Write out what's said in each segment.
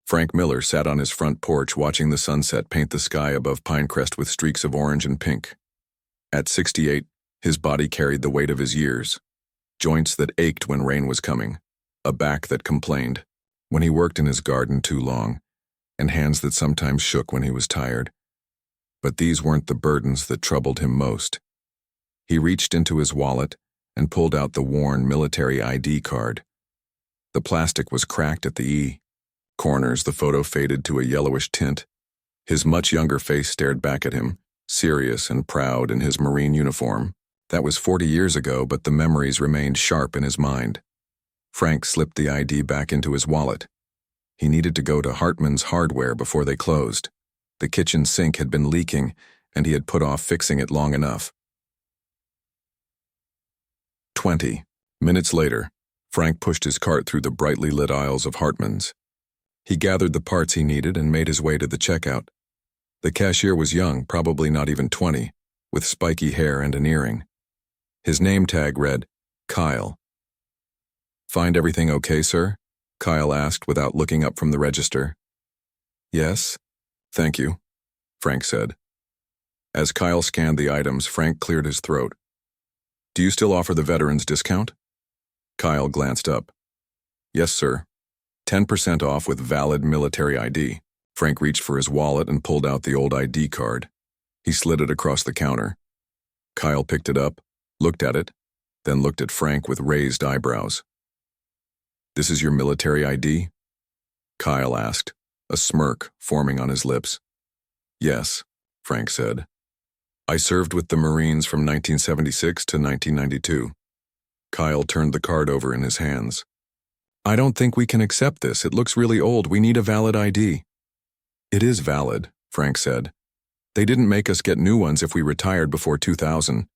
Frank Miller sat on his front porch watching the sunset paint the sky above Pinecrest with streaks of orange and pink. At 68, his body carried the weight of his years. Joints that ached when rain was coming, a back that complained when he worked in his garden too long, and hands that sometimes shook when he was tired. But these weren't the burdens that troubled him most. He reached into his wallet and pulled out the worn military ID card. The plastic was cracked at the E. Corners, the photo faded to a yellowish tint. His much younger face stared back at him, serious and proud in his Marine uniform. That was 40 years ago, but the memories remained sharp in his mind. Frank slipped the ID back into his wallet. He needed to go to Hartman's Hardware before they closed. The kitchen sink had been leaking, and he had put off fixing it long enough. 20 minutes later, Frank pushed his cart through the brightly lit aisles of Hartman's. He gathered the parts he needed and made his way to the checkout. The cashier was young, probably not even 20, with spiky hair and an earring. His name tag read, Kyle. "Find everything okay, sir?" Kyle asked without looking up from the register. "Yes, thank you," Frank said. As Kyle scanned the items, Frank cleared his throat. "Do you still offer the veterans discount?" Kyle glanced up. "Yes, sir. 10% off with valid military ID." Frank reached for his wallet and pulled out the old ID card. He slid it across the counter. Kyle picked it up, looked at it, then looked at Frank with raised eyebrows. "This is your military ID?" Kyle asked, a smirk forming on his lips. "Yes," Frank said. "I served with the Marines from 1976 to 1992. Kyle turned the card over in his hands. "I don't think we can accept this. It looks really old. We need a valid ID." "It is valid," Frank said. "They didn't make us get new ones if we retired before 2000.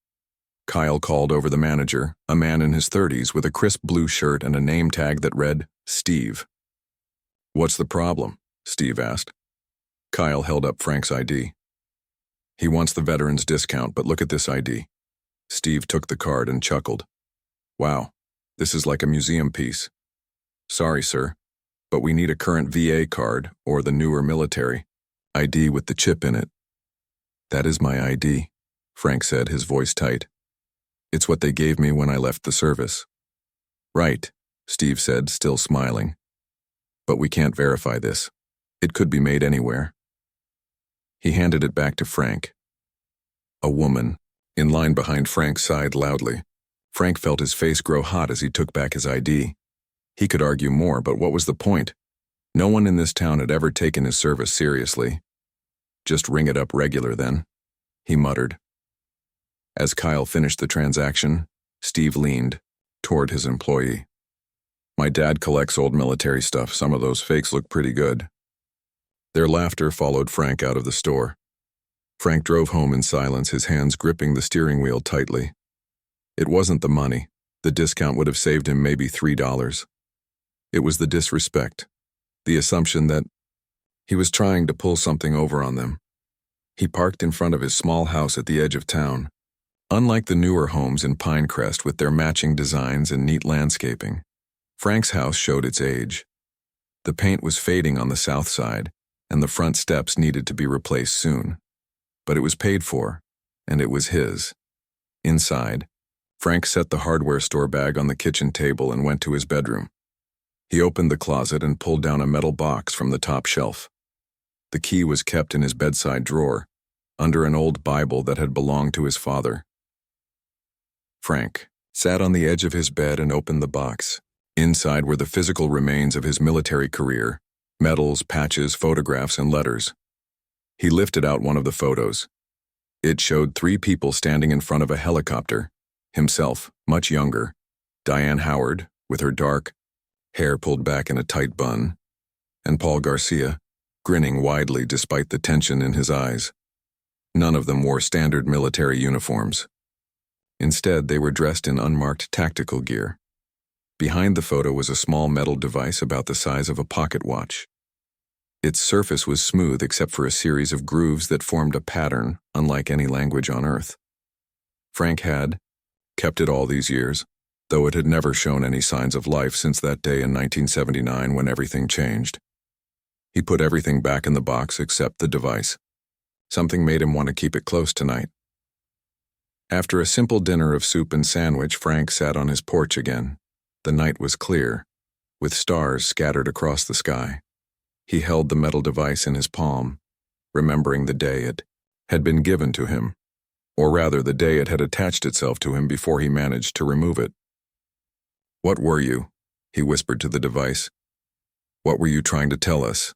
Kyle called over the manager, a man in his 30s with a crisp blue shirt and a name tag that read, Steve. "What's the problem?" Steve asked. Kyle held up Frank's ID. "He wants the veterans discount, but look at this ID." Steve took the card and chuckled. "Wow, this is like a museum piece." "Sorry, sir, but we need a current VA card or the newer military ID with the chip in it." "That is my ID," Frank said, his voice tight. "It's what they gave me when I left the service." "Right," Steve said, still smiling. "But we can't verify this. It could be made anywhere." He handed it back to Frank. A woman, in line behind Frank, sighed loudly. Frank felt his face grow hot as he took back his ID. He could argue more, but what was the point? No one in this town had ever taken his service seriously. "Just ring it up regular then," he muttered. As Kyle finished the transaction, Steve leaned toward his employee. "My dad collects old military stuff. Some of those fakes look pretty good." Their laughter followed Frank out of the store. Frank drove home in silence, his hands gripping the steering wheel tightly. It wasn't the money. The discount would have saved him maybe $3. It was the disrespect, the assumption that he was trying to pull something over on them. He parked in front of his small house at the edge of town. Unlike the newer homes in Pinecrest with their matching designs and neat landscaping, Frank's house showed its age. The paint was fading on the south side, and the front steps needed to be replaced soon. But it was paid for, and it was his. Inside, Frank set the hardware store bag on the kitchen table and went to his bedroom. He opened the closet and pulled down a metal box from the top shelf. The key was kept in his bedside drawer, under an old Bible that had belonged to his father. Frank sat on the edge of his bed and opened the box. Inside were the physical remains of his military career, medals, patches, photographs, and letters. He lifted out one of the photos. It showed 3 people standing in front of a helicopter. Himself, much younger, Diane Howard, with her dark hair pulled back in a tight bun, and Paul Garcia, grinning widely despite the tension in his eyes. None of them wore standard military uniforms. Instead, they were dressed in unmarked tactical gear. Behind the photo was a small metal device about the size of a pocket watch. Its surface was smooth except for a series of grooves that formed a pattern unlike any language on Earth. Frank had kept it all these years, though it had never shown any signs of life since that day in 1979 when everything changed. He put everything back in the box except the device. Something made him want to keep it close tonight. After a simple dinner of soup and sandwich, Frank sat on his porch again. The night was clear, with stars scattered across the sky. He held the metal device in his palm, remembering the day it had been given to him, or rather the day it had attached itself to him before he managed to remove it. "What were you?" he whispered to the device. "What were you trying to tell us?"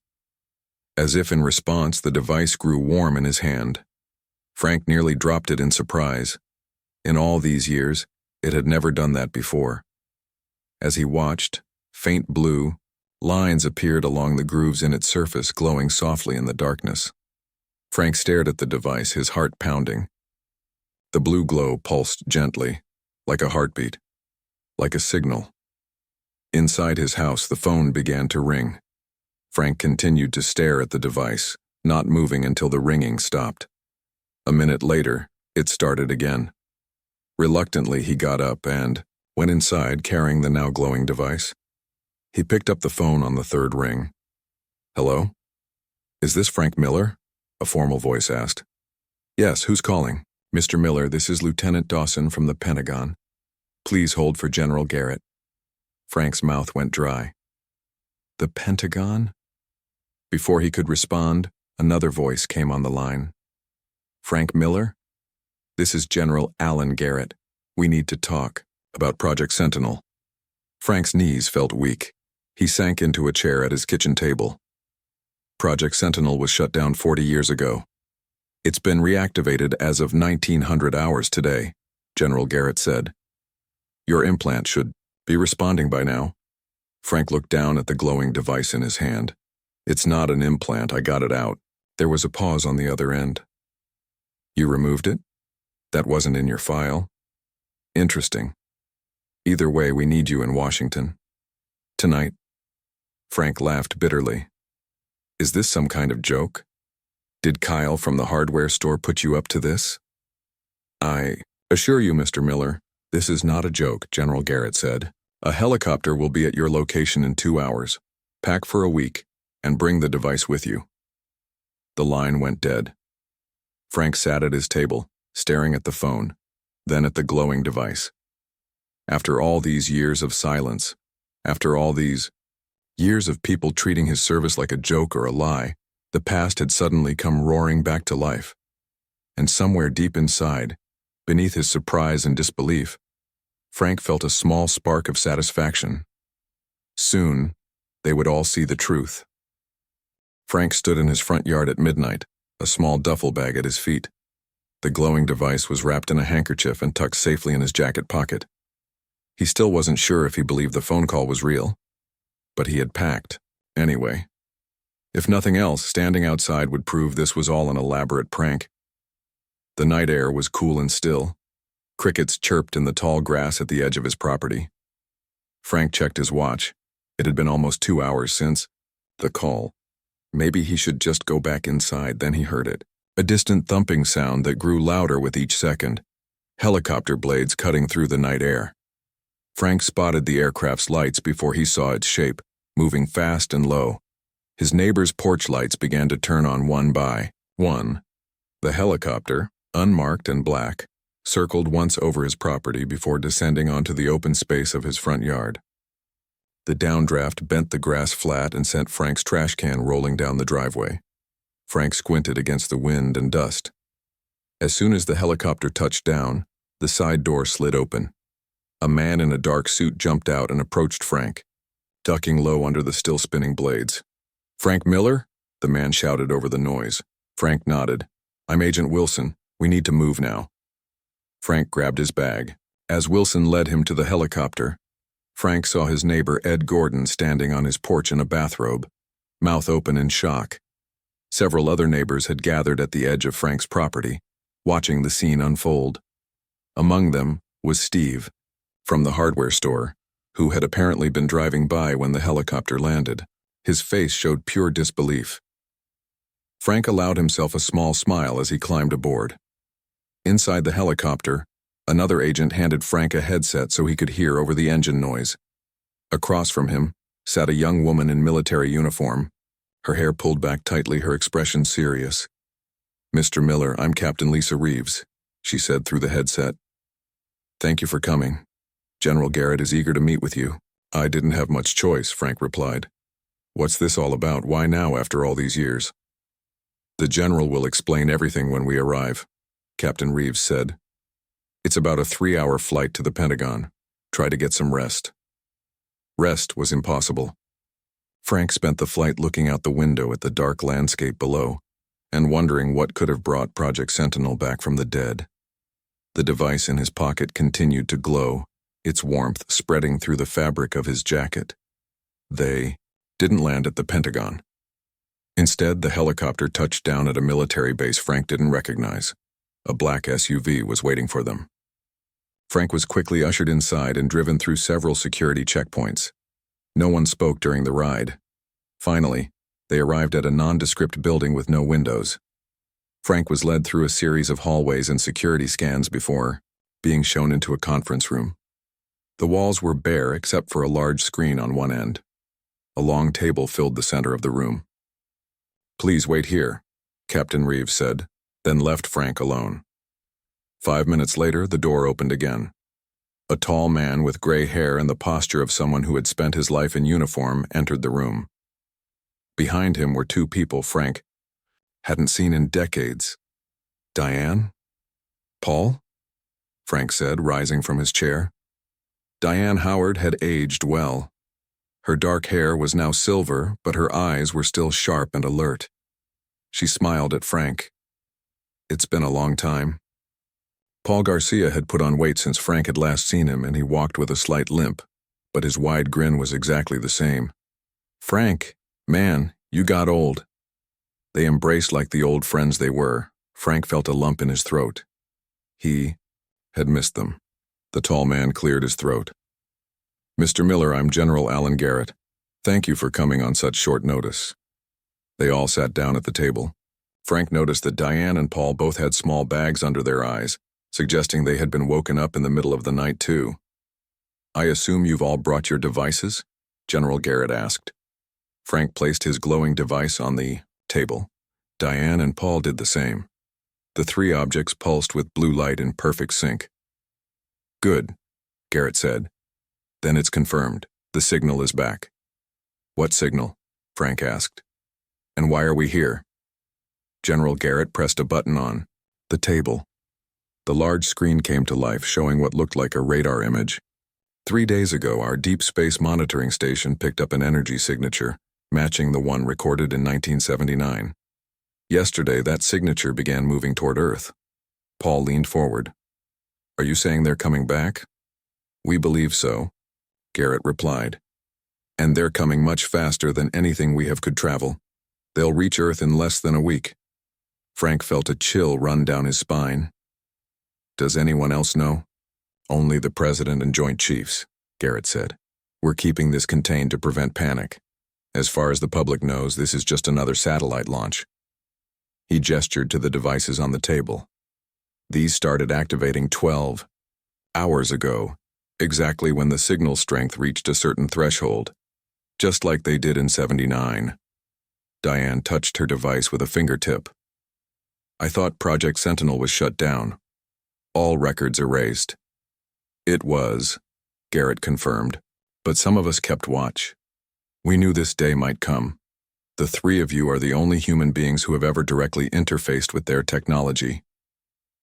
As if in response, the device grew warm in his hand. Frank nearly dropped it in surprise. In all these years, it had never done that before. As he watched, faint blue lines appeared along the grooves in its surface, glowing softly in the darkness. Frank stared at the device, his heart pounding. The blue glow pulsed gently, like a heartbeat, like a signal. Inside his house, the phone began to ring. Frank continued to stare at the device, not moving until the ringing stopped. A minute later, it started again. Reluctantly, he got up and went inside, carrying the now glowing device. He picked up the phone on the third ring. "Hello? Is this Frank Miller?" a formal voice asked. "Yes, who's calling?" "Mr. Miller, this is Lieutenant Dawson from the Pentagon. Please hold for General Garrett." Frank's mouth went dry. "The Pentagon?" Before he could respond, another voice came on the line. "Frank Miller? This is General Alan Garrett. We need to talk about Project Sentinel." Frank's knees felt weak. He sank into a chair at his kitchen table. Project Sentinel was shut down 40 years ago. "It's been reactivated as of 1900 hours today," General Garrett said. "Your implant should be responding by now." Frank looked down at the glowing device in his hand. "It's not an implant, I got it out." There was a pause on the other end. "You removed it? That wasn't in your file? Interesting. Either way, we need you in Washington. Tonight." Frank laughed bitterly. "Is this some kind of joke? Did Kyle from the hardware store put you up to this?" "I assure you, Mr. Miller, this is not a joke," General Garrett said. "A helicopter will be at your location in 2 hours. Pack for a week, and bring the device with you." The line went dead. Frank sat at his table, staring at the phone, then at the glowing device. After all these years of silence, after all these years of people treating his service like a joke or a lie, the past had suddenly come roaring back to life. And somewhere deep inside, beneath his surprise and disbelief, Frank felt a small spark of satisfaction. Soon, they would all see the truth. Frank stood in his front yard at midnight, a small duffel bag at his feet. The glowing device was wrapped in a handkerchief and tucked safely in his jacket pocket. He still wasn't sure if he believed the phone call was real, but he had packed, anyway. If nothing else, standing outside would prove this was all an elaborate prank. The night air was cool and still. Crickets chirped in the tall grass at the edge of his property. Frank checked his watch. It had been almost 2 hours since the call. Maybe he should just go back inside. Then he heard it. A distant thumping sound that grew louder with each second. Helicopter blades cutting through the night air. Frank spotted the aircraft's lights before he saw its shape, moving fast and low. His neighbor's porch lights began to turn on one by one. The helicopter, unmarked and black, circled once over his property before descending onto the open space of his front yard. The downdraft bent the grass flat and sent Frank's trash can rolling down the driveway. Frank squinted against the wind and dust. As soon as the helicopter touched down, the side door slid open. A man in a dark suit jumped out and approached Frank, ducking low under the still spinning blades. "Frank Miller?" the man shouted over the noise. Frank nodded. "I'm Agent Wilson. We need to move now." Frank grabbed his bag. As Wilson led him to the helicopter, Frank saw his neighbor Ed Gordon standing on his porch in a bathrobe, mouth open in shock. Several other neighbors had gathered at the edge of Frank's property, watching the scene unfold. Among them was Steve, from the hardware store, who had apparently been driving by when the helicopter landed. His face showed pure disbelief. Frank allowed himself a small smile as he climbed aboard. Inside the helicopter, another agent handed Frank a headset so he could hear over the engine noise. Across from him sat a young woman in military uniform, Her hair pulled back tightly, her expression serious. "Mr. Miller, I'm Captain Lisa Reeves," she said through the headset. "Thank you for coming. General Garrett is eager to meet with you." "I didn't have much choice," Frank replied. "What's this all about? Why now after all these years?" "The General will explain everything when we arrive," Captain Reeves said. "It's about a 3-hour flight to the Pentagon. Try to get some rest." Rest was impossible. Frank spent the flight looking out the window at the dark landscape below and wondering what could have brought Project Sentinel back from the dead. The device in his pocket continued to glow, its warmth spreading through the fabric of his jacket. They didn't land at the Pentagon. Instead, the helicopter touched down at a military base Frank didn't recognize. A black SUV was waiting for them. Frank was quickly ushered inside and driven through several security checkpoints. No one spoke during the ride. Finally, they arrived at a nondescript building with no windows. Frank was led through a series of hallways and security scans before being shown into a conference room. The walls were bare except for a large screen on one end. A long table filled the center of the room. "Please wait here," Captain Reeves said, then left Frank alone. 5 minutes later, the door opened again. A tall man with gray hair and the posture of someone who had spent his life in uniform entered the room. Behind him were two people Frank hadn't seen in decades. "Diane? Paul?" Frank said, rising from his chair. Diane Howard had aged well. Her dark hair was now silver, but her eyes were still sharp and alert. She smiled at Frank. "It's been a long time." Paul Garcia had put on weight since Frank had last seen him, and he walked with a slight limp, but his wide grin was exactly the same. "Frank, man, you got old." They embraced like the old friends they were. Frank felt a lump in his throat. He had missed them. The tall man cleared his throat. "Mr. Miller, I'm General Alan Garrett. Thank you for coming on such short notice." They all sat down at the table. Frank noticed that Diane and Paul both had small bags under their eyes, suggesting they had been woken up in the middle of the night too. "I assume you've all brought your devices?" General Garrett asked. Frank placed his glowing device on the table. Diane and Paul did the same. The three objects pulsed with blue light in perfect sync. "Good," Garrett said. "Then it's confirmed. The signal is back." "What signal?" Frank asked. "And why are we here?" General Garrett pressed a button on the table. The large screen came to life, showing what looked like a radar image. 3 days ago, our deep space monitoring station picked up an energy signature, matching the one recorded in 1979. Yesterday, that signature began moving toward Earth. Paul leaned forward. "Are you saying they're coming back?" "We believe so," Garrett replied. "And they're coming much faster than anything we could travel. They'll reach Earth in less than a week." Frank felt a chill run down his spine. "Does anyone else know?" "Only the President and Joint Chiefs," Garrett said. "We're keeping this contained to prevent panic. As far as the public knows, this is just another satellite launch." He gestured to the devices on the table. "These started activating 12 hours ago, exactly when the signal strength reached a certain threshold, just like they did in 79. Diane touched her device with a fingertip. "I thought Project Sentinel was shut down. All records erased." "It was," Garrett confirmed, "but some of us kept watch. We knew this day might come. The three of you are the only human beings who have ever directly interfaced with their technology."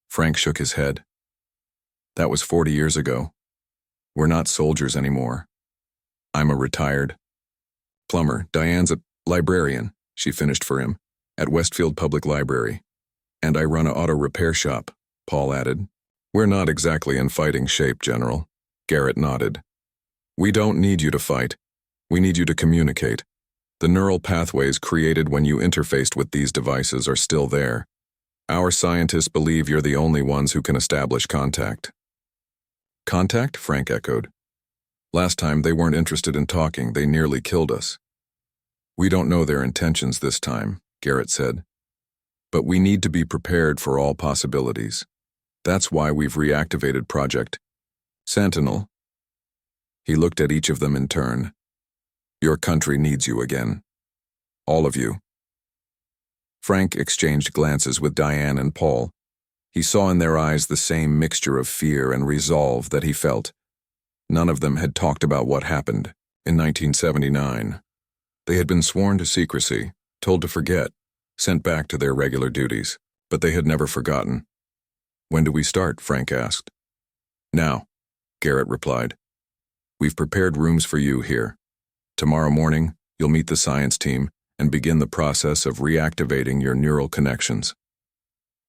Frank shook his head. "That was 40 years ago. We're not soldiers anymore. I'm a retired plumber. Diane's a librarian," she finished for him, "at Westfield Public Library. And I run an auto repair shop," Paul added. "We're not exactly in fighting shape, General." Garrett nodded. "We don't need you to fight. We need you to communicate. The neural pathways created when you interfaced with these devices are still there. Our scientists believe you're the only ones who can establish contact." "Contact?" Frank echoed. "Last time they weren't interested in talking, they nearly killed us." "We don't know their intentions this time," Garrett said. "But we need to be prepared for all possibilities. That's why we've reactivated Project Sentinel." He looked at each of them in turn. "Your country needs you again." All of you." Frank exchanged glances with Diane and Paul. He saw in their eyes the same mixture of fear and resolve that he felt. None of them had talked about what happened in 1979. They had been sworn to secrecy, told to forget, sent back to their regular duties, but they had never forgotten. "When do we start?" Frank asked. "Now," Garrett replied. "We've prepared rooms for you here. Tomorrow morning, you'll meet the science team and begin the process of reactivating your neural connections."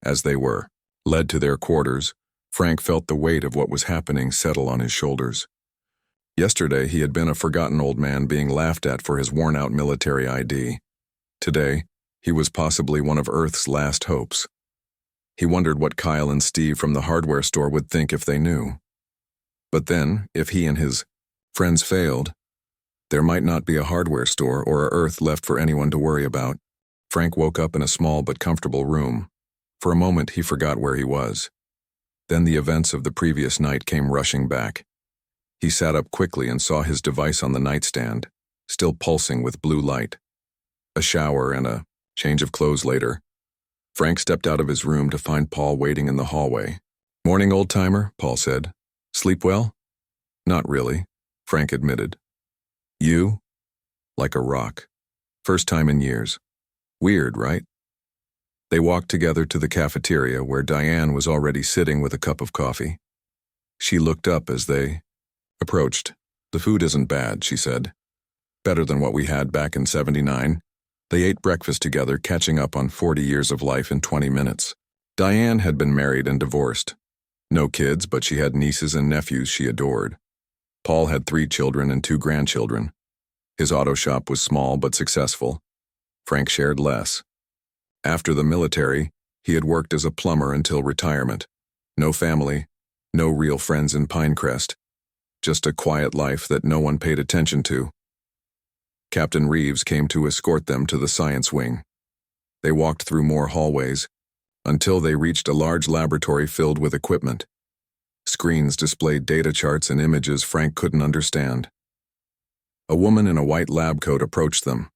As they were led to their quarters, Frank felt the weight of what was happening settle on his shoulders. Yesterday, he had been a forgotten old man being laughed at for his worn-out military ID. Today, he was possibly one of Earth's last hopes. He wondered what Kyle and Steve from the hardware store would think if they knew. But then, if he and his friends failed, there might not be a hardware store or a Earth left for anyone to worry about. Frank woke up in a small but comfortable room. For a moment, he forgot where he was. Then the events of the previous night came rushing back. He sat up quickly and saw his device on the nightstand, still pulsing with blue light. A shower and a change of clothes later, Frank stepped out of his room to find Paul waiting in the hallway. "Morning, old-timer," Paul said. "Sleep well?" "Not really," Frank admitted. "You?" "Like a rock. First time in years. Weird, right?" They walked together to the cafeteria where Diane was already sitting with a cup of coffee. She looked up as they approached. "The food isn't bad," she said. "Better than what we had back in '79. They ate breakfast together, catching up on 40 years of life in 20 minutes. Diane had been married and divorced. No kids, but she had nieces and nephews she adored. Paul had 3 children and 2 grandchildren. His auto shop was small but successful. Frank shared less. After the military, he had worked as a plumber until retirement. No family, no real friends in Pinecrest. Just a quiet life that no one paid attention to. Captain Reeves came to escort them to the science wing. They walked through more hallways until they reached a large laboratory filled with equipment. Screens displayed data charts and images Frank couldn't understand. A woman in a white lab coat approached them.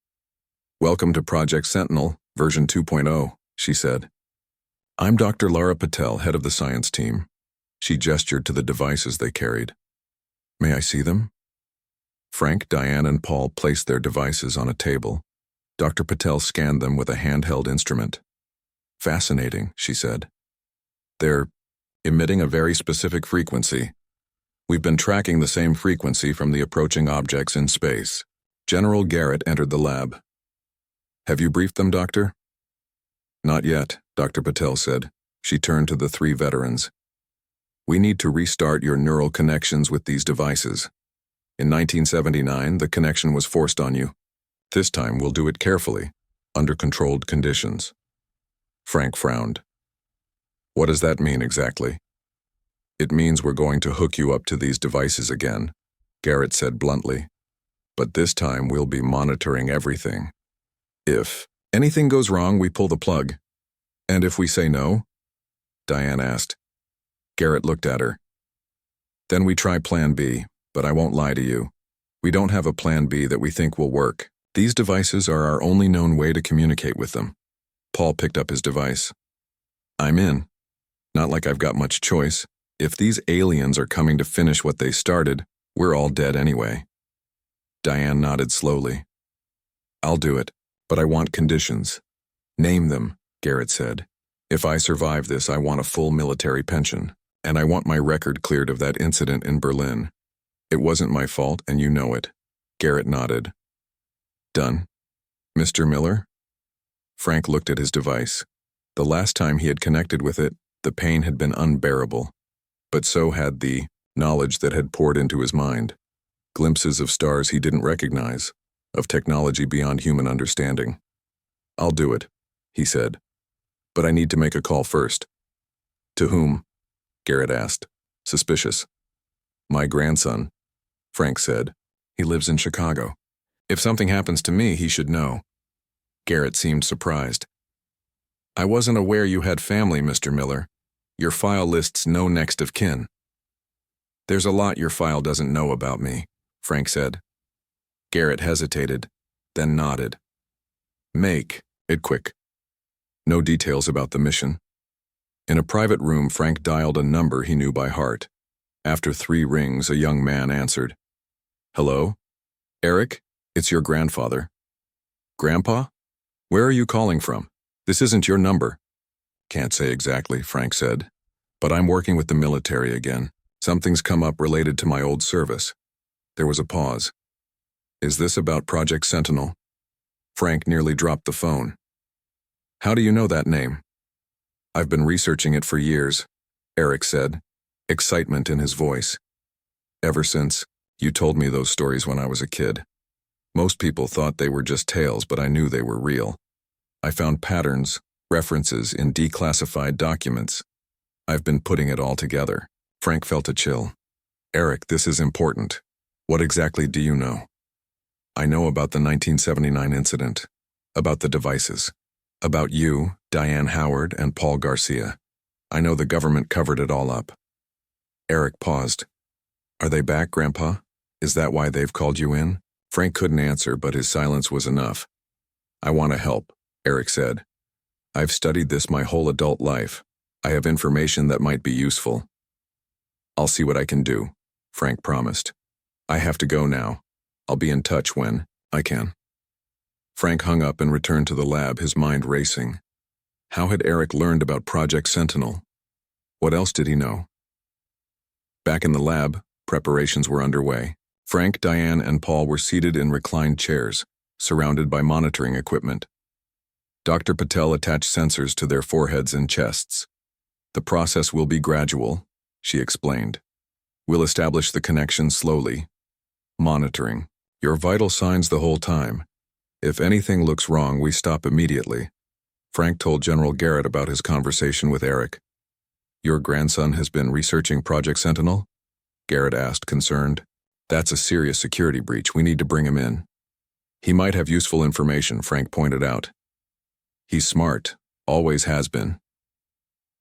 "Welcome to Project Sentinel, version 2.0, she said. "I'm Dr. Lara Patel, head of the science team." She gestured to the devices they carried. "May I see them?" Frank, Diane, and Paul placed their devices on a table. Dr. Patel scanned them with a handheld instrument. "Fascinating," she said. "They're emitting a very specific frequency. We've been tracking the same frequency from the approaching objects in space." General Garrett entered the lab. "Have you briefed them, Doctor?" "Not yet," Dr. Patel said. She turned to the 3 veterans. "We need to restart your neural connections with these devices. In 1979, the connection was forced on you. This time, we'll do it carefully, under controlled conditions." Frank frowned. "What does that mean exactly?" "It means we're going to hook you up to these devices again," Garrett said bluntly. "But this time, we'll be monitoring everything. If anything goes wrong, we pull the plug." "And if we say no?" Diane asked. Garrett looked at her. "Then we try Plan B. But I won't lie to you. We don't have a Plan B that we think will work. These devices are our only known way to communicate with them." Paul picked up his device. "I'm in. Not like I've got much choice. If these aliens are coming to finish what they started, we're all dead anyway." Diane nodded slowly. "I'll do it, but I want conditions." "Name them," Garrett said. "If I survive this, I want a full military pension, and I want my record cleared of that incident in Berlin. It wasn't my fault, and you know it." Garrett nodded. "Done. Mr. Miller?" Frank looked at his device. The last time he had connected with it, the pain had been unbearable. But so had the knowledge that had poured into his mind. Glimpses of stars he didn't recognize, of technology beyond human understanding. "I'll do it," he said. "But I need to make a call first." "To whom?" Garrett asked, suspicious. "My grandson," Frank said. "He lives in Chicago. If something happens to me, he should know." Garrett seemed surprised. "I wasn't aware you had family, Mr. Miller. Your file lists no next of kin." "There's a lot your file doesn't know about me," Frank said. Garrett hesitated, then nodded. Make it quick. No details about the mission. In a private room, Frank dialed a number he knew by heart. After 3 rings, a young man answered. Hello? Eric, it's your grandfather. Grandpa? Where are you calling from? This isn't your number. Can't say exactly, Frank said. But I'm working with the military again. Something's come up related to my old service. There was a pause. Is this about Project Sentinel? Frank nearly dropped the phone. How do you know that name? I've been researching it for years, Eric said, excitement in his voice. Ever since you told me those stories when I was a kid. Most people thought they were just tales, but I knew they were real. I found patterns, references in declassified documents. I've been putting it all together. Frank felt a chill. Eric, this is important. What exactly do you know? I know about the 1979 incident, about the devices, about you, Diane Howard, and Paul Garcia. I know the government covered it all up. Eric paused. Are they back, Grandpa? Is that why they've called you in? Frank couldn't answer, but his silence was enough. I want to help, Eric said. I've studied this my whole adult life. I have information that might be useful. I'll see what I can do, Frank promised. I have to go now. I'll be in touch when I can. Frank hung up and returned to the lab, his mind racing. How had Eric learned about Project Sentinel? What else did he know? Back in the lab, preparations were underway. Frank, Diane, and Paul were seated in reclined chairs, surrounded by monitoring equipment. Dr. Patel attached sensors to their foreheads and chests. The process will be gradual, she explained. We'll establish the connection slowly. Monitoring. Your vital signs the whole time. If anything looks wrong, we stop immediately. Frank told General Garrett about his conversation with Eric. Your grandson has been researching Project Sentinel? Garrett asked, concerned. That's a serious security breach. We need to bring him in. He might have useful information, Frank pointed out. He's smart, always has been.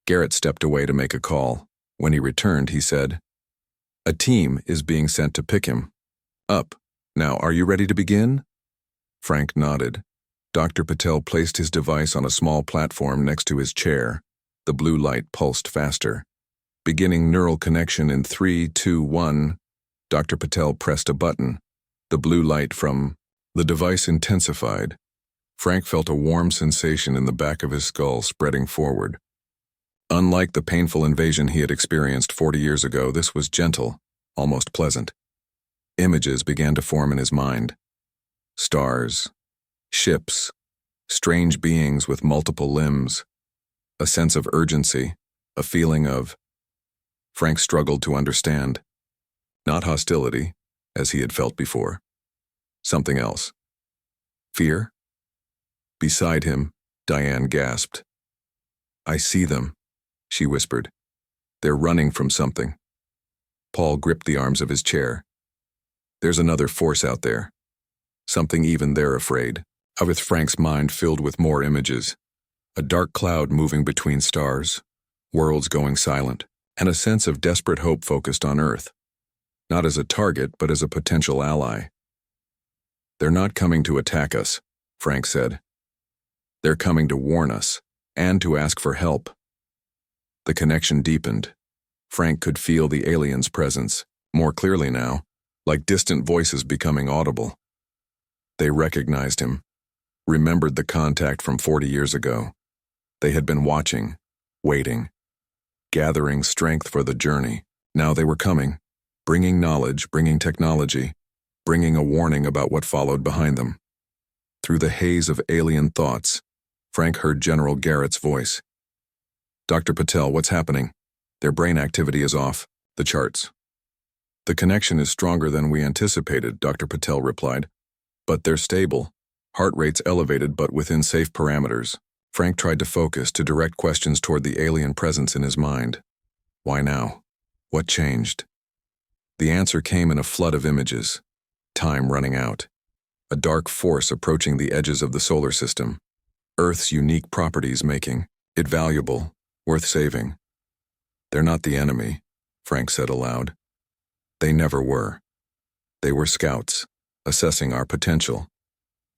Garrett stepped away to make a call. When he returned, he said, a team is being sent to pick him up. Now, are you ready to begin? Frank nodded. Dr. Patel placed his device on a small platform next to his chair. The blue light pulsed faster. Beginning neural connection in 3, 2, 1. Dr. Patel pressed a button. The blue light from the device intensified. Frank felt a warm sensation in the back of his skull spreading forward. Unlike the painful invasion he had experienced 40 years ago, this was gentle, almost pleasant. Images began to form in his mind. Stars, ships, strange beings with multiple limbs, a sense of urgency, a feeling of... Frank struggled to understand. Not hostility, as he had felt before. Something else. Fear? Beside him, Diane gasped. I see them, she whispered. They're running from something. Paul gripped the arms of his chair. There's another force out there. Something even they're afraid of. With Frank's mind filled with more images. A dark cloud moving between stars, worlds going silent, and a sense of desperate hope focused on Earth. Not as a target, but as a potential ally. They're not coming to attack us, Frank said. They're coming to warn us, and to ask for help. The connection deepened. Frank could feel the aliens' presence, more clearly now, like distant voices becoming audible. They recognized him, remembered the contact from 40 years ago. They had been watching, waiting, gathering strength for the journey. Now they were coming, bringing knowledge, bringing technology, bringing a warning about what followed behind them. Through the haze of alien thoughts, Frank heard General Garrett's voice. Dr. Patel, what's happening? Their brain activity is off. The charts. The connection is stronger than we anticipated, Dr. Patel replied. But they're stable. Heart rates elevated but within safe parameters. Frank tried to focus, to direct questions toward the alien presence in his mind. Why now? What changed? The answer came in a flood of images. Time running out. A dark force approaching the edges of the solar system. Earth's unique properties making it valuable, worth saving. They're not the enemy, Frank said aloud. They never were. They were scouts, assessing our potential.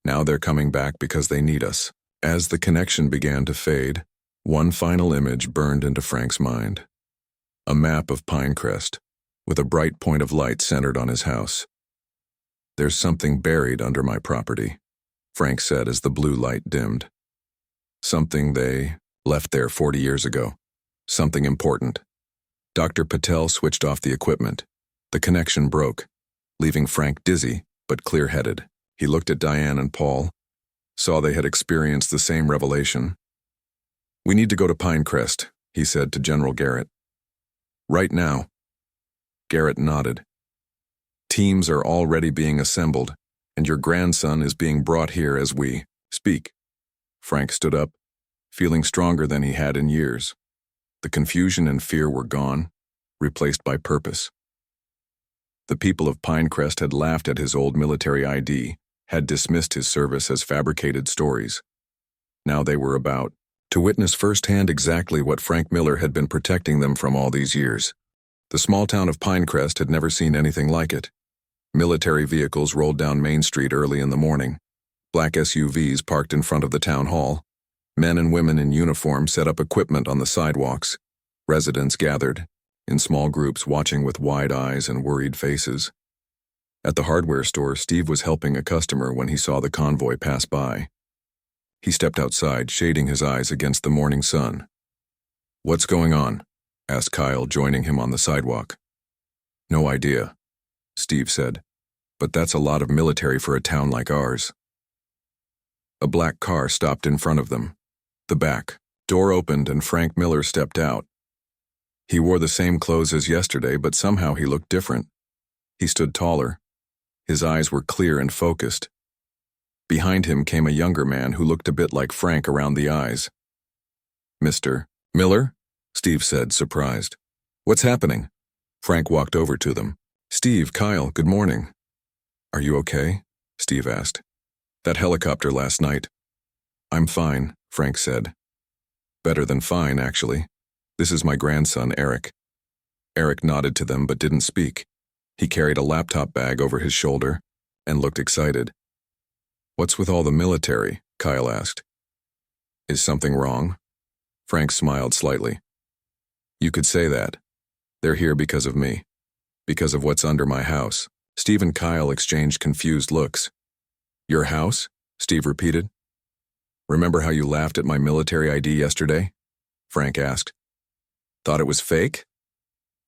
Now they're coming back because they need us. As the connection began to fade, one final image burned into Frank's mind. A map of Pinecrest, with a bright point of light centered on his house. "There's something buried under my property," Frank said as the blue light dimmed. "Something they left there 40 years ago. Something important." Dr. Patel switched off the equipment. The connection broke, leaving Frank dizzy but clear-headed. He looked at Diane and Paul, saw they had experienced the same revelation. "We need to go to Pinecrest," he said to General Garrett. "Right now." Garrett nodded. "Teams are already being assembled, and your grandson is being brought here as we speak." Frank stood up, feeling stronger than he had in years. The confusion and fear were gone, replaced by purpose. The people of Pinecrest had laughed at his old military ID, had dismissed his service as fabricated stories. Now they were about to witness firsthand exactly what Frank Miller had been protecting them from all these years. The small town of Pinecrest had never seen anything like it. Military vehicles rolled down Main Street early in the morning. Black SUVs parked in front of the town hall. Men and women in uniform set up equipment on the sidewalks. Residents gathered, in small groups watching with wide eyes and worried faces. At the hardware store, Steve was helping a customer when he saw the convoy pass by. He stepped outside, shading his eyes against the morning sun. "What's going on?" asked Kyle, joining him on the sidewalk. "No idea," Steve said, "but that's a lot of military for a town like ours." A black car stopped in front of them. The back door opened and Frank Miller stepped out. He wore the same clothes as yesterday, but somehow he looked different. He stood taller. His eyes were clear and focused. Behind him came a younger man who looked a bit like Frank around the eyes. "Mr. Miller?" Steve said, surprised. "What's happening?" Frank walked over to them. "Steve, Kyle, good morning." "Are you okay?" Steve asked. "That helicopter last night." "I'm fine," Frank said. "Better than fine, actually. This is my grandson, Eric." Eric nodded to them but didn't speak. He carried a laptop bag over his shoulder and looked excited. "What's with all the military?" Kyle asked. "Is something wrong?" Frank smiled slightly. "You could say that. They're here because of me. Because of what's under my house." Steve and Kyle exchanged confused looks. "Your house?" Steve repeated. "Remember how you laughed at my military ID yesterday?" Frank asked. "Thought it was fake?"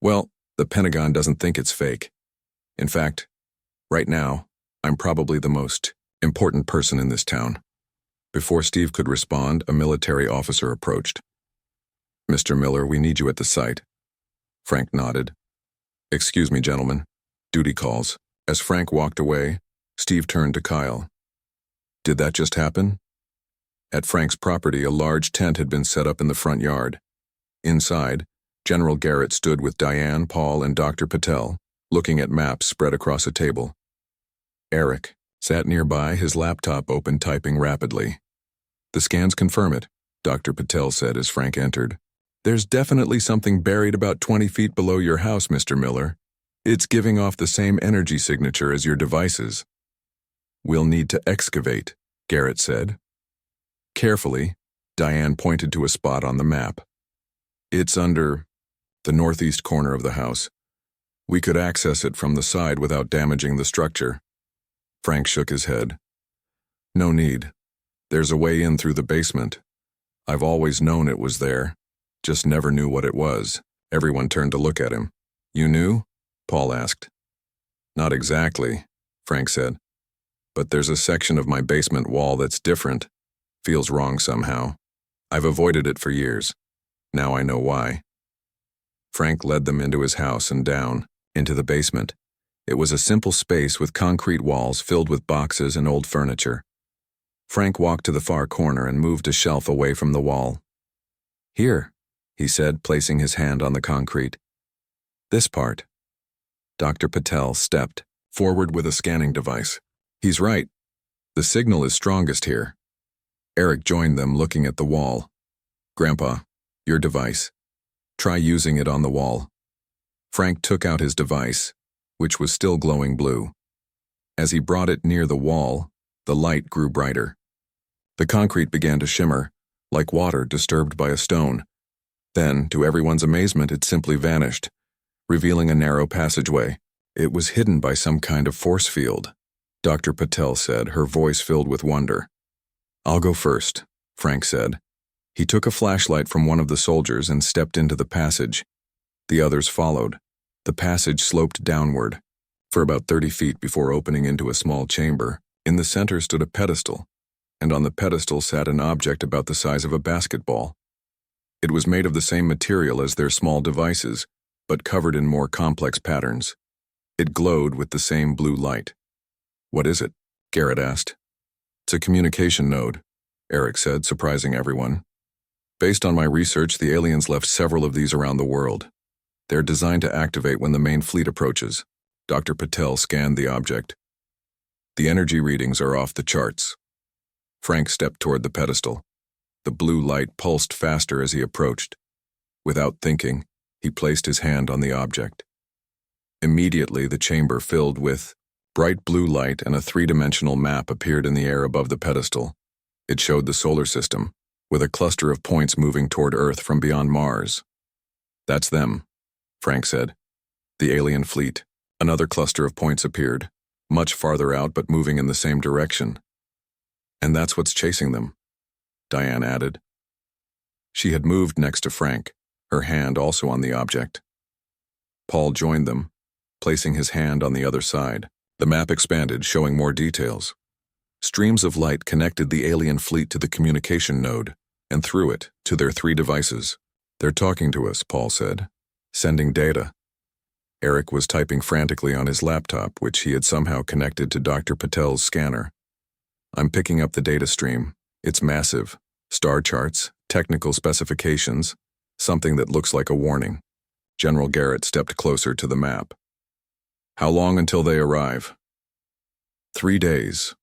"Well, the Pentagon doesn't think it's fake. In fact, right now, I'm probably the most important person in this town." Before Steve could respond, a military officer approached. "Mr. Miller, we need you at the site." Frank nodded. "Excuse me, gentlemen. Duty calls." As Frank walked away, Steve turned to Kyle. "Did that just happen?" At Frank's property, a large tent had been set up in the front yard. Inside, General Garrett stood with Diane, Paul, and Dr. Patel, looking at maps spread across a table. Eric sat nearby, his laptop open, typing rapidly. "The scans confirm it," Dr. Patel said as Frank entered. "There's definitely something buried about 20 feet below your house, Mr. Miller. It's giving off the same energy signature as your devices." "We'll need to excavate," Garrett said. Carefully, Diane pointed to a spot on the map. "It's under the northeast corner of the house. We could access it from the side without damaging the structure." Frank shook his head. "No need. There's a way in through the basement. I've always known it was there, just never knew what it was." Everyone turned to look at him. "You knew?" Paul asked. "Not exactly," Frank said. "But there's a section of my basement wall that's different. Feels wrong somehow. I've avoided it for years. Now I know why." Frank led them into his house and down, into the basement. It was a simple space with concrete walls filled with boxes and old furniture. Frank walked to the far corner and moved a shelf away from the wall. "Here," he said, placing his hand on the concrete. "This part." Dr. Patel stepped forward with a scanning device. "He's right. The signal is strongest here." Eric joined them, looking at the wall. "Grandpa, your device. Try using it on the wall." Frank took out his device, which was still glowing blue. As he brought it near the wall, The light grew brighter. The concrete began to shimmer, like water disturbed by a stone. Then, to everyone's amazement, it simply vanished, revealing a narrow passageway. It was hidden by some kind of force field, Dr. Patel said, her voice filled with wonder. "I'll go first," Frank said. He took a flashlight from one of the soldiers and stepped into the passage. The others followed. The passage sloped downward, for about 30 feet before opening into a small chamber. In the center stood a pedestal, and on the pedestal sat an object about the size of a basketball. It was made of the same material as their small devices, but covered in more complex patterns. It glowed with the same blue light. "What is it?" Garrett asked. "It's a communication node," Eric said, surprising everyone. "Based on my research, the aliens left several of these around the world. They're designed to activate when the main fleet approaches." Dr. Patel scanned the object. "The energy readings are off the charts." Frank stepped toward the pedestal. The blue light pulsed faster as he approached. Without thinking, he placed his hand on the object. Immediately, the chamber filled with bright blue light, and a three-dimensional map appeared in the air above the pedestal. It showed the solar system, with a cluster of points moving toward Earth from beyond Mars. "That's them," Frank said. "The alien fleet." Another cluster of points appeared, much farther out but moving in the same direction. "And that's what's chasing them," Diane added. She had moved next to Frank, her hand also on the object. Paul joined them, placing his hand on the other side. The map expanded, showing more details. Streams of light connected the alien fleet to the communication node, and through it, to their 3 devices. "They're talking to us," Paul said. "Sending data." Eric was typing frantically on his laptop, which he had somehow connected to Dr. Patel's scanner. "I'm picking up the data stream. It's massive. Star charts, technical specifications, something that looks like a warning." General Garrett stepped closer to the map. "How long until they arrive?" 3 days,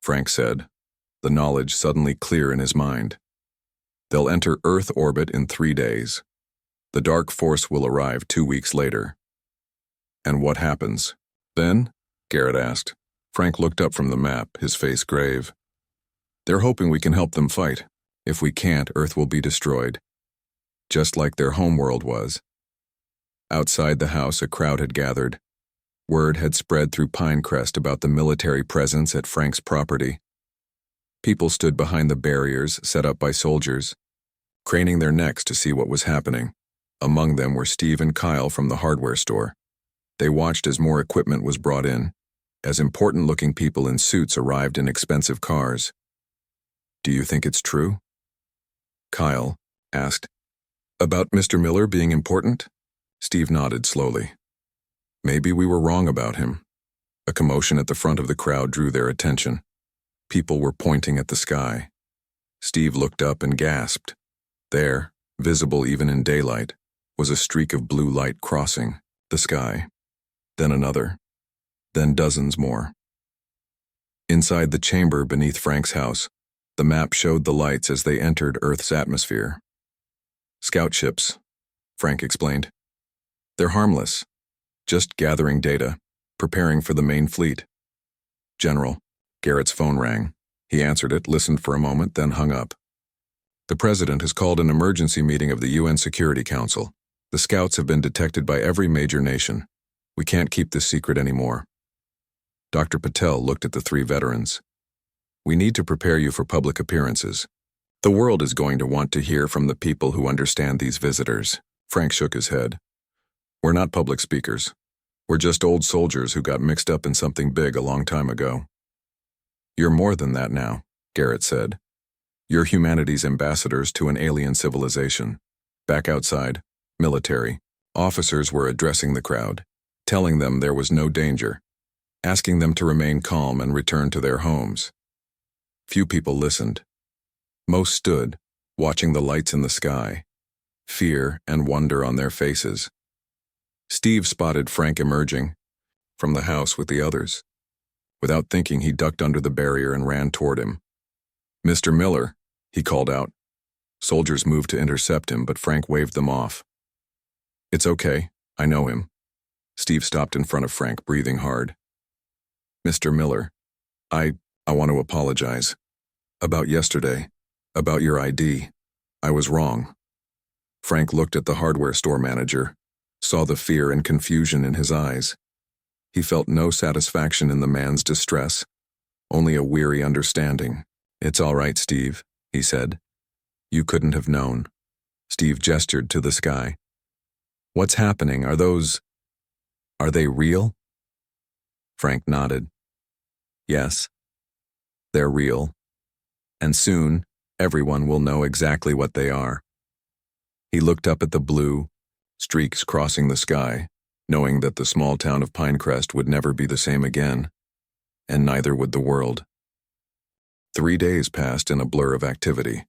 Frank said, the knowledge suddenly clear in his mind. "They'll enter Earth orbit in 3 days. The dark force will arrive 2 weeks later." "And what happens then?" Garrett asked. Frank looked up from the map, his face grave. "They're hoping we can help them fight. If we can't, Earth will be destroyed. Just like their homeworld was." Outside the house, a crowd had gathered. Word had spread through Pinecrest about the military presence at Frank's property. People stood behind the barriers set up by soldiers, craning their necks to see what was happening. Among them were Steve and Kyle from the hardware store. They watched as more equipment was brought in, as important-looking people in suits arrived in expensive cars. "Do you think it's true?" Kyle asked. "About Mr. Miller being important?" Steve nodded slowly. "Maybe we were wrong about him." A commotion at the front of the crowd drew their attention. People were pointing at the sky. Steve looked up and gasped. There, visible even in daylight, was a streak of blue light crossing the sky. Then another. Then dozens more. Inside the chamber beneath Frank's house, the map showed the lights as they entered Earth's atmosphere. "Scout ships," Frank explained. "They're harmless. Just gathering data, preparing for the main fleet." "General," Garrett's phone rang. He answered it, listened for a moment, then hung up. "The President has called an emergency meeting of the UN Security Council. The scouts have been detected by every major nation. We can't keep this secret anymore." Dr. Patel looked at the 3 veterans. "We need to prepare you for public appearances. The world is going to want to hear from the people who understand these visitors." Frank shook his head. "We're not public speakers. We're just old soldiers who got mixed up in something big a long time ago." "You're more than that now," Garrett said. "You're humanity's ambassadors to an alien civilization." Back outside, military officers were addressing the crowd, telling them there was no danger, asking them to remain calm and return to their homes. Few people listened. Most stood, watching the lights in the sky, fear and wonder on their faces. Steve spotted Frank emerging from the house with the others. Without thinking, he ducked under the barrier and ran toward him. "Mr. Miller," he called out. Soldiers moved to intercept him, but Frank waved them off. "It's okay, I know him." Steve stopped in front of Frank, breathing hard. "Mr. Miller, I want to apologize. About yesterday. About your ID. I was wrong. Frank looked at the hardware store manager, saw the fear and confusion in his eyes. He felt no satisfaction in the man's distress, only a weary understanding. It's all right, Steve, he said. You couldn't have known. Steve gestured to the sky. What's happening? Are they real? Frank nodded. Yes, they're real. And soon, everyone will know exactly what they are. He looked up at the blue, streaks crossing the sky, knowing that the small town of Pinecrest would never be the same again, and neither would the world. 3 days passed in a blur of activity.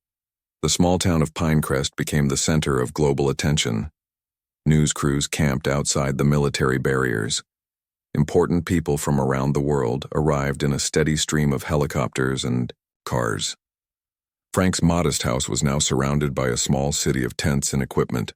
The small town of Pinecrest became the center of global attention. News crews camped outside the military barriers. Important people from around the world arrived in a steady stream of helicopters and cars. Frank's modest house was now surrounded by a small city of tents and equipment.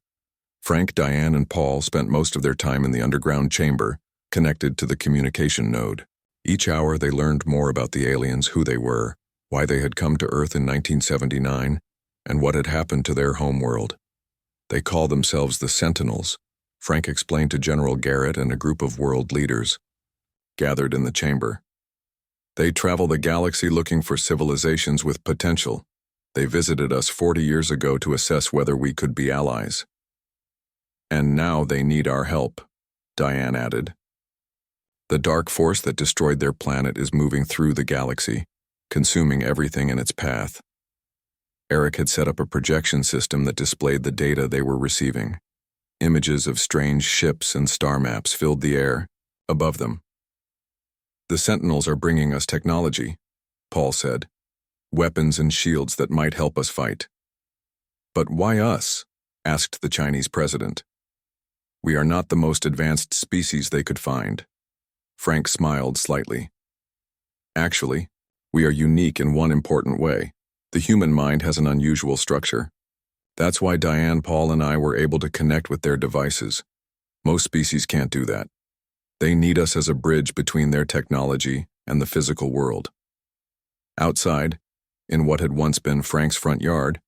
Frank, Diane, and Paul spent most of their time in the underground chamber, connected to the communication node. Each hour they learned more about the aliens, who they were, why they had come to Earth in 1979, and what had happened to their homeworld. They call themselves the Sentinels, Frank explained to General Garrett and a group of world leaders gathered in the chamber. They travel the galaxy looking for civilizations with potential. They visited us 40 years ago to assess whether we could be allies. And now they need our help, Diane added. The dark force that destroyed their planet is moving through the galaxy, consuming everything in its path. Eric had set up a projection system that displayed the data they were receiving. Images of strange ships and star maps filled the air above them. The Sentinels are bringing us technology, Paul said. Weapons and shields that might help us fight. But why us? Asked the Chinese president. We are not the most advanced species they could find. Frank smiled slightly. Actually, we are unique in one important way. The human mind has an unusual structure. That's why Diane, Paul, and I were able to connect with their devices. Most species can't do that. They need us as a bridge between their technology and the physical world. Outside, in what had once been Frank's front yard,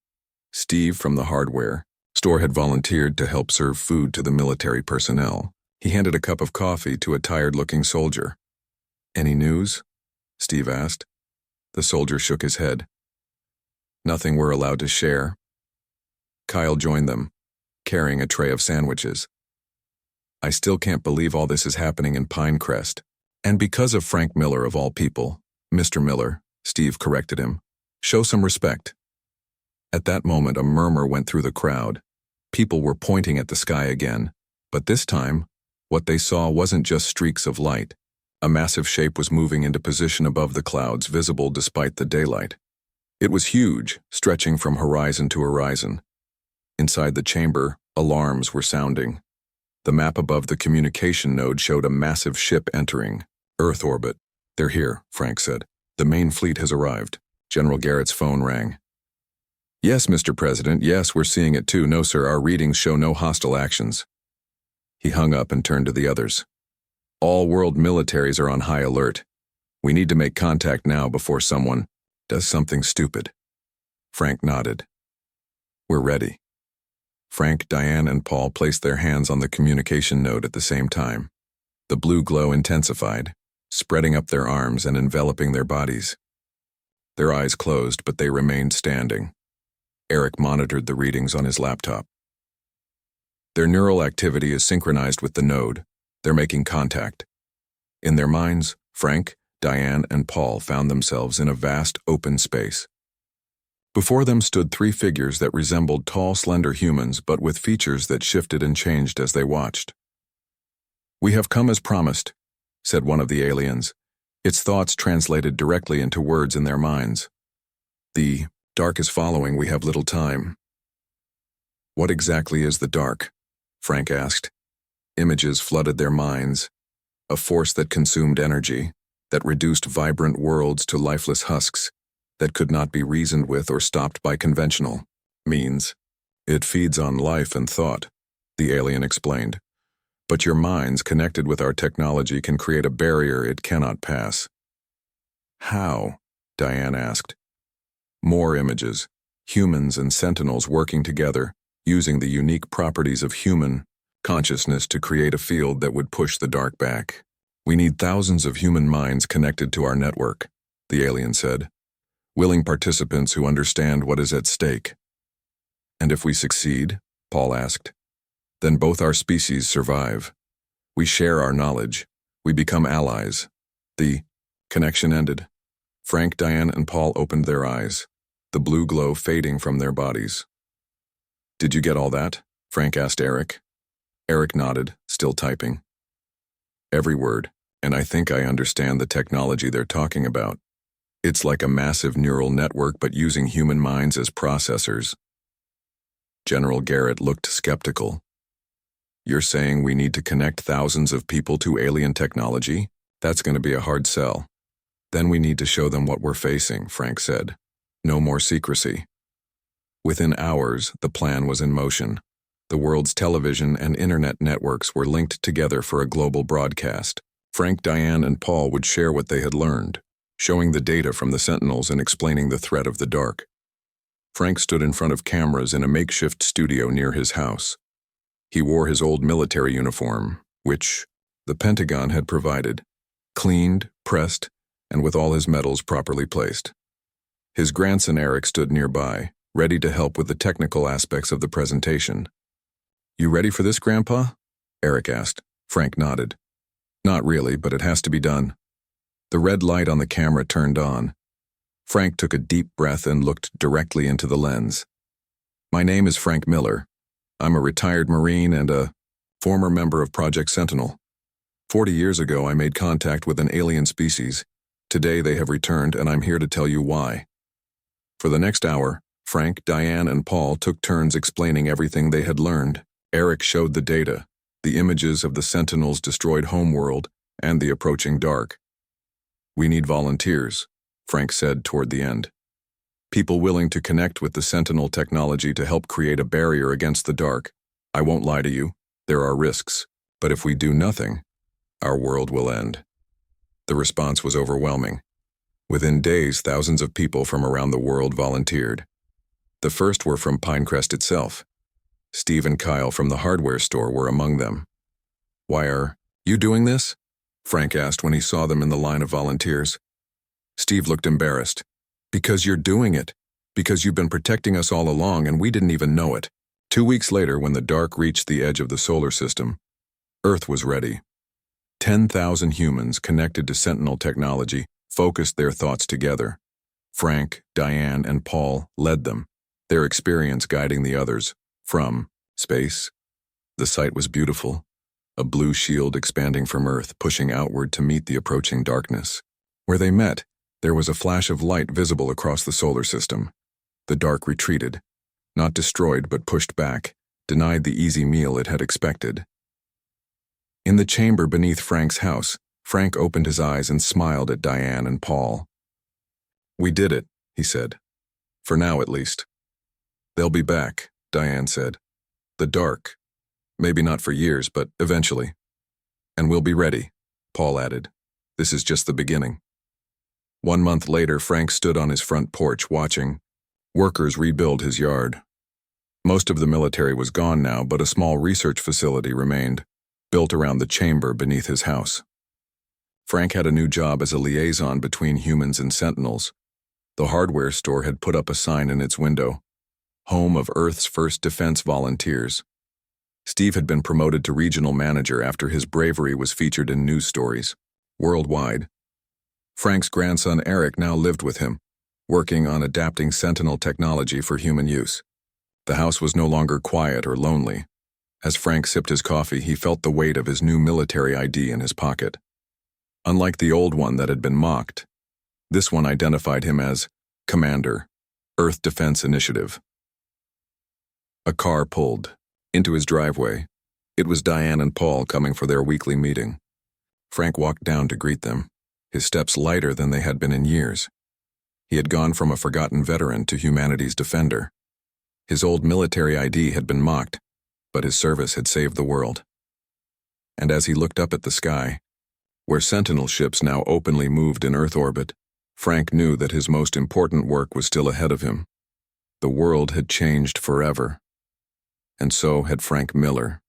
Steve from the hardware store had volunteered to help serve food to the military personnel. He handed a cup of coffee to a tired-looking soldier. Any news? Steve asked. The soldier shook his head. Nothing we're allowed to share. Kyle joined them, carrying a tray of sandwiches. I still can't believe all this is happening in Pinecrest. And because of Frank Miller of all people, Mr. Miller, Steve corrected him. Show some respect. At that moment, a murmur went through the crowd. People were pointing at the sky again, but this time, what they saw wasn't just streaks of light. A massive shape was moving into position above the clouds, visible despite the daylight. It was huge, stretching from horizon to horizon. Inside the chamber, alarms were sounding. The map above the communication node showed a massive ship entering Earth orbit. They're here, Frank said. The main fleet has arrived. General Garrett's phone rang. Yes, Mr. President, yes, we're seeing it too. No, sir, our readings show no hostile actions. He hung up and turned to the others. All world militaries are on high alert. We need to make contact now before someone does something stupid. Frank nodded. We're ready. Frank, Diane, and Paul placed their hands on the communication node at the same time. The blue glow intensified, spreading up their arms and enveloping their bodies. Their eyes closed, but they remained standing. Eric monitored the readings on his laptop. Their neural activity is synchronized with the node. They're making contact. In their minds, Frank, Diane, and Paul found themselves in a vast open space. Before them stood 3 figures that resembled tall, slender humans, but with features that shifted and changed as they watched. We have come as promised, said one of the aliens, its thoughts translated directly into words in their minds. The dark is following, we have little time. What exactly is the dark? Frank asked. Images flooded their minds, a force that consumed energy, that reduced vibrant worlds to lifeless husks, that could not be reasoned with or stopped by conventional means. It feeds on life and thought, the alien explained. But your minds, connected with our technology, can create a barrier it cannot pass. How? Diane asked. More images. Humans and Sentinels working together, using the unique properties of human consciousness to create a field that would push the dark back. We need thousands of human minds connected to our network, the alien said. Willing participants who understand what is at stake. And if we succeed, Paul asked, then both our species survive. We share our knowledge. We become allies. The connection ended. Frank, Diane, and Paul opened their eyes, the blue glow fading from their bodies. Did you get all that? Frank asked Eric. Eric nodded, still typing. Every word, and I think I understand the technology they're talking about. It's like a massive neural network but using human minds as processors. General Garrett looked skeptical. You're saying we need to connect thousands of people to alien technology? That's going to be a hard sell. Then we need to show them what we're facing, Frank said. No more secrecy. Within hours, the plan was in motion. The world's television and internet networks were linked together for a global broadcast. Frank, Diane, and Paul would share what they had learned, showing the data from the Sentinels and explaining the threat of the dark. Frank stood in front of cameras in a makeshift studio near his house. He wore his old military uniform, which the Pentagon had provided, cleaned, pressed, and with all his medals properly placed. His grandson Eric stood nearby, ready to help with the technical aspects of the presentation. You ready for this, Grandpa? Eric asked. Frank nodded. Not really, but it has to be done. The red light on the camera turned on. Frank took a deep breath and looked directly into the lens. My name is Frank Miller. I'm a retired Marine and a former member of Project Sentinel. 40 years ago, I made contact with an alien species. Today they have returned, and I'm here to tell you why. For the next hour, Frank, Diane, and Paul took turns explaining everything they had learned. Eric showed the data, the images of the Sentinel's destroyed homeworld, and the approaching dark. We need volunteers, Frank said toward the end. People willing to connect with the Sentinel technology to help create a barrier against the dark. I won't lie to you, there are risks, but if we do nothing, our world will end. The response was overwhelming. Within days, thousands of people from around the world volunteered. The first were from Pinecrest itself. Steve and Kyle from the hardware store were among them. Why are you doing this? Frank asked when he saw them in the line of volunteers. Steve looked embarrassed. Because you're doing it. Because you've been protecting us all along and we didn't even know it. 2 weeks later, when the dark reached the edge of the solar system, Earth was ready. 10,000 humans connected to Sentinel technology focused their thoughts together. Frank, Diane, and Paul led them, their experience guiding the others. From space, the sight was beautiful, a blue shield expanding from Earth, pushing outward to meet the approaching darkness. Where they met, there was a flash of light visible across the solar system. The dark retreated, not destroyed but pushed back, denied the easy meal it had expected. In the chamber beneath Frank's house, Frank opened his eyes and smiled at Diane and Paul. We did it, he said. For now, at least. They'll be back, Diane said. The dark. Maybe not for years, but eventually. And we'll be ready, Paul added. This is just the beginning. 1 month later, Frank stood on his front porch watching workers rebuild his yard. Most of the military was gone now, but a small research facility remained, built around the chamber beneath his house. Frank had a new job as a liaison between humans and Sentinels. The hardware store had put up a sign in its window, home of Earth's first defense volunteers. Steve had been promoted to regional manager after his bravery was featured in news stories worldwide. Frank's grandson Eric now lived with him, working on adapting Sentinel technology for human use. The house was no longer quiet or lonely. As Frank sipped his coffee, he felt the weight of his new military ID in his pocket. Unlike the old one that had been mocked, this one identified him as Commander, Earth Defense Initiative. A car pulled into his driveway. It was Diane and Paul coming for their weekly meeting. Frank walked down to greet them, his steps lighter than they had been in years. He had gone from a forgotten veteran to humanity's defender. His old military ID had been mocked, but his service had saved the world. And as he looked up at the sky, where Sentinel ships now openly moved in Earth orbit, Frank knew that his most important work was still ahead of him. The world had changed forever. And so had Frank Miller.